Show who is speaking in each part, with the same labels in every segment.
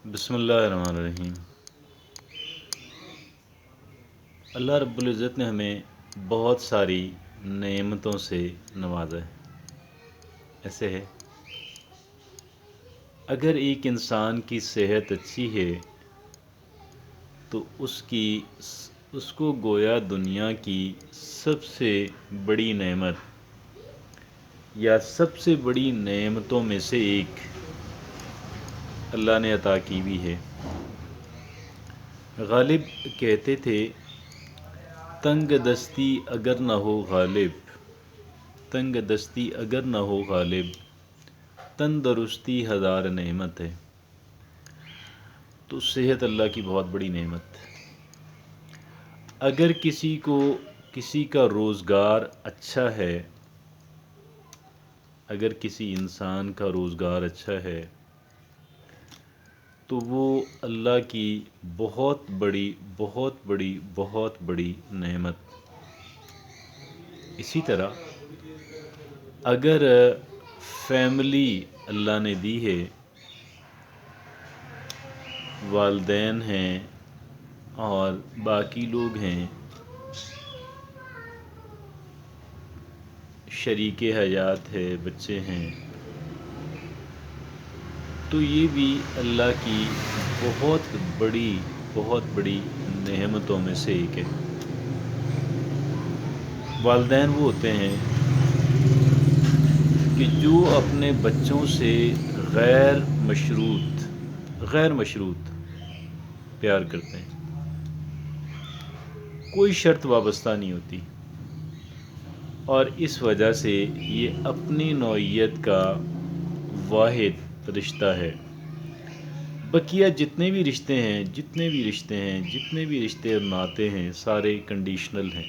Speaker 1: بسم اللہ الرحمن الرحیم۔ اللہ رب العزت نے ہمیں بہت ساری نعمتوں سے نوازا ہے۔ ایسے ہے، اگر ایک انسان کی صحت اچھی ہے تو اس کو گویا دنیا کی سب سے بڑی نعمت یا سب سے بڑی نعمتوں میں سے ایک اللہ نے عطا کی بھی ہے۔ غالب کہتے تھے، تنگ دستی اگر نہ ہو غالب، تنگ دستی اگر نہ ہو غالب، تندرستی ہزار نعمت ہے۔ تو صحت اللہ کی بہت بڑی نعمت۔ اگر کسی کا روزگار اچھا ہے، اگر کسی انسان کا روزگار اچھا ہے تو وہ اللہ کی بہت بڑی بہت بڑی بہت بڑی نعمت۔ اسی طرح اگر فیملی اللہ نے دی ہے، والدین ہیں اور باقی لوگ ہیں، شریک حیات ہے، بچے ہیں، تو یہ بھی اللہ کی بہت بڑی نعمتوں میں سے ایک ہے۔ والدین وہ ہوتے ہیں کہ جو اپنے بچوں سے غیر مشروط پیار کرتے ہیں، کوئی شرط وابستہ نہیں ہوتی، اور اس وجہ سے یہ اپنی نوعیت کا واحد رشتہ ہے۔ بقیہ جتنے بھی رشتے اور ناطے ہیں، سارے کنڈیشنل ہیں۔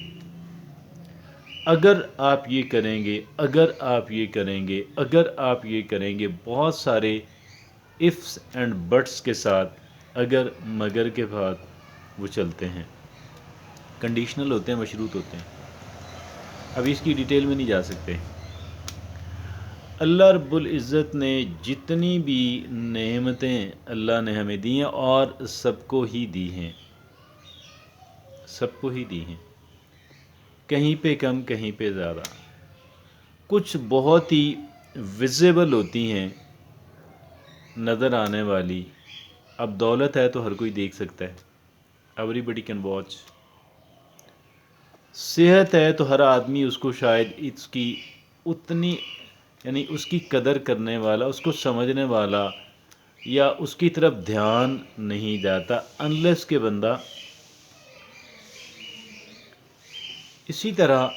Speaker 1: اگر آپ یہ کریں گے، اگر آپ یہ کریں گے، اگر آپ یہ کریں گے، بہت سارے ifs اینڈ بٹس کے ساتھ، اگر مگر کے بعد وہ چلتے ہیں، کنڈیشنل ہوتے ہیں، مشروط ہوتے ہیں۔ اب اس کی ڈیٹیل میں نہیں جا سکتے۔ اللہ رب العزت نے جتنی بھی نعمتیں اللہ نے ہمیں دی ہیں، اور سب کو ہی دی ہیں، کہیں پہ کم، کہیں پہ زیادہ۔ کچھ بہت ہی ویزیبل ہوتی ہیں، نظر آنے والی۔ اب دولت ہے تو ہر کوئی دیکھ سکتا ہے، ایوری بڈی کین واچ۔ صحت ہے تو ہر آدمی اس کو شاید اس کی اتنی، یعنی اس کی قدر کرنے والا، اس کو سمجھنے والا یا اس کی طرف دھیان نہیں جاتا، انلیس کہ بندہ۔ اسی طرح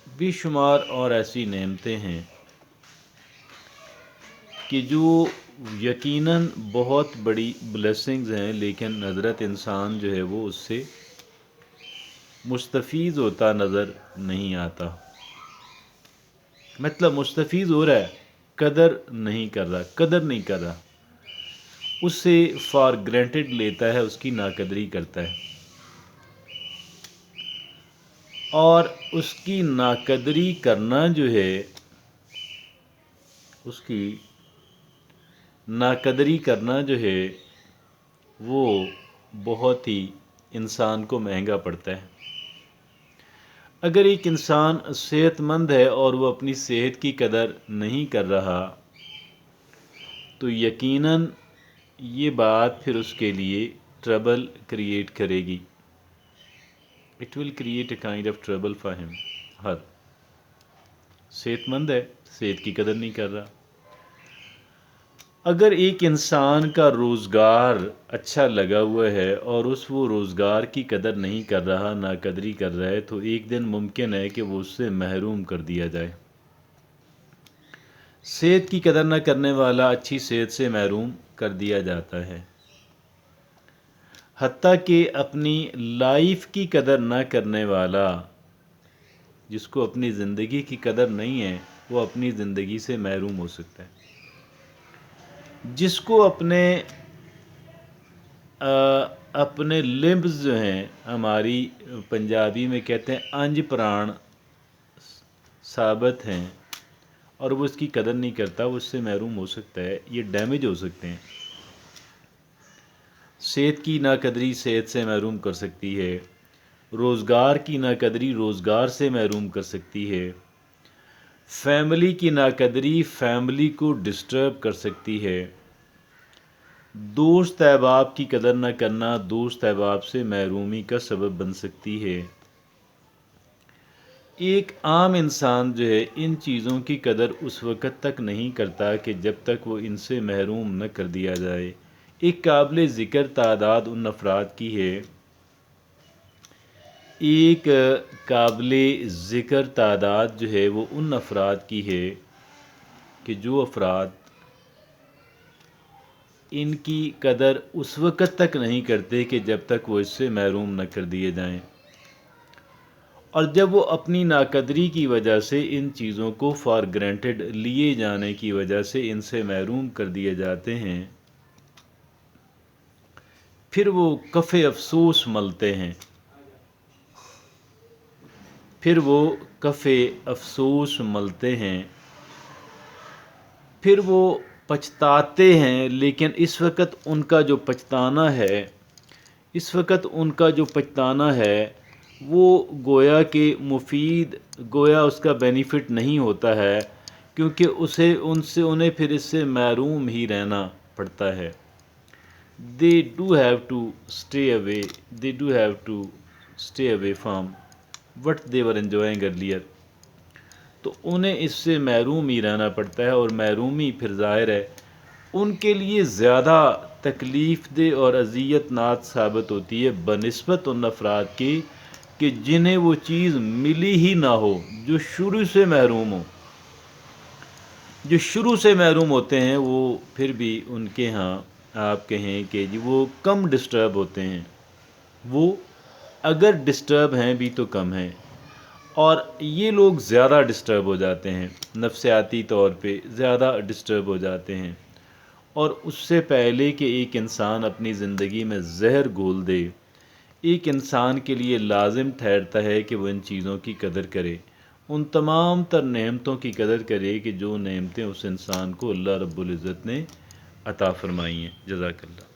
Speaker 1: بے شمار اور ایسی نعمتیں ہیں کہ جو یقیناً بہت بڑی بلیسنگز ہیں، لیکن حضرت انسان جو ہے وہ اس سے مستفید ہوتا نظر نہیں آتا۔ مطلب مستفید ہو رہا ہے، قدر نہیں کر رہا، اس سے فار گرانٹیڈ لیتا ہے، اس کی ناقدری کرتا ہے، اور اس کی ناقدری کرنا جو ہے، وہ بہت ہی انسان کو مہنگا پڑتا ہے۔ اگر ایک انسان صحت مند ہے اور وہ اپنی صحت کی قدر نہیں کر رہا تو یقیناً یہ بات پھر اس کے لیے ٹربل کریٹ کرے گی۔ It will create a kind of trouble for ہم۔ صحت مند ہے، صحت کی قدر نہیں کر رہا۔ اگر ایک انسان کا روزگار اچھا لگا ہوا ہے اور وہ روزگار کی قدر نہیں کر رہا، ناقدری کر رہا ہے، تو ایک دن ممکن ہے کہ وہ اس سے محروم کر دیا جائے۔ صحت کی قدر نہ کرنے والا اچھی صحت سے محروم کر دیا جاتا ہے۔ حتیٰ کہ اپنی لائف کی قدر نہ کرنے والا، جس کو اپنی زندگی کی قدر نہیں ہے، وہ اپنی زندگی سے محروم ہو سکتا ہے۔ جس کو اپنے لمبز جو ہیں، ہماری پنجابی میں کہتے ہیں انج پران ثابت ہیں، اور وہ اس کی قدر نہیں کرتا، وہ اس سے محروم ہو سکتا ہے، یہ ڈیمیج ہو سکتے ہیں۔ صحت کی ناقدری صحت سے محروم کر سکتی ہے، روزگار کی ناقدری روزگار سے محروم کر سکتی ہے، فیملی کی ناقدری فیملی کو ڈسٹرب کر سکتی ہے، دوست احباب کی قدر نہ کرنا دوست احباب سے محرومی کا سبب بن سکتی ہے۔ ایک عام انسان جو ہے ان چیزوں کی قدر اس وقت تک نہیں کرتا کہ جب تک وہ ان سے محروم نہ کر دیا جائے۔ ایک قابل ذکر تعداد ان افراد کی ہے، ایک قابل ذکر تعداد جو ہے وہ ان افراد کی ہے کہ جو افراد ان کی قدر اس وقت تک نہیں کرتے کہ جب تک وہ اس سے محروم نہ کر دیے جائیں، اور جب وہ اپنی ناقدری کی وجہ سے ان چیزوں کو فار گرانٹیڈ لیے جانے کی وجہ سے ان سے محروم کر دیے جاتے ہیں، پھر وہ کف افسوس ملتے ہیں، پھر وہ کف افسوس ملتے ہیں، پھر وہ پچھتاتے ہیں۔ لیکن اس وقت ان کا جو پچھتانا ہے، اس وقت ان کا جو پچھتانا ہے وہ گویا کہ مفید، گویا اس کا بینیفٹ نہیں ہوتا ہے، کیونکہ انہیں پھر اس سے محروم ہی رہنا پڑتا ہے۔ They do have to stay away. They do have to stay away from what they were enjoying earlier. تو انہیں اس سے محروم ہی رہنا پڑتا ہے، اور محرومی پھر ظاہر ہے ان کے لیے زیادہ تکلیف دہ اور اذیت ناک ثابت ہوتی ہے بنسبت ان افراد کی کہ جنہیں وہ چیز ملی ہی نہ ہو، جو شروع سے محروم ہو۔ جو شروع سے محروم ہوتے ہیں وہ پھر بھی ان کے ہاں آپ کہیں کہ جی وہ کم ڈسٹرب ہوتے ہیں، وہ اگر ڈسٹرب ہیں بھی تو کم ہیں، اور یہ لوگ زیادہ ڈسٹرب ہو جاتے ہیں، نفسیاتی طور پہ زیادہ ڈسٹرب ہو جاتے ہیں، اور اس سے پہلے کہ ایک انسان اپنی زندگی میں زہر گھول دے، ایک انسان کے لیے لازم ٹھہرتا ہے کہ وہ ان چیزوں کی قدر کرے، ان تمام تر نعمتوں کی قدر کرے کہ جو نعمتیں اس انسان کو اللہ رب العزت نے عطا فرمائی ہیں۔ جزاک اللہ۔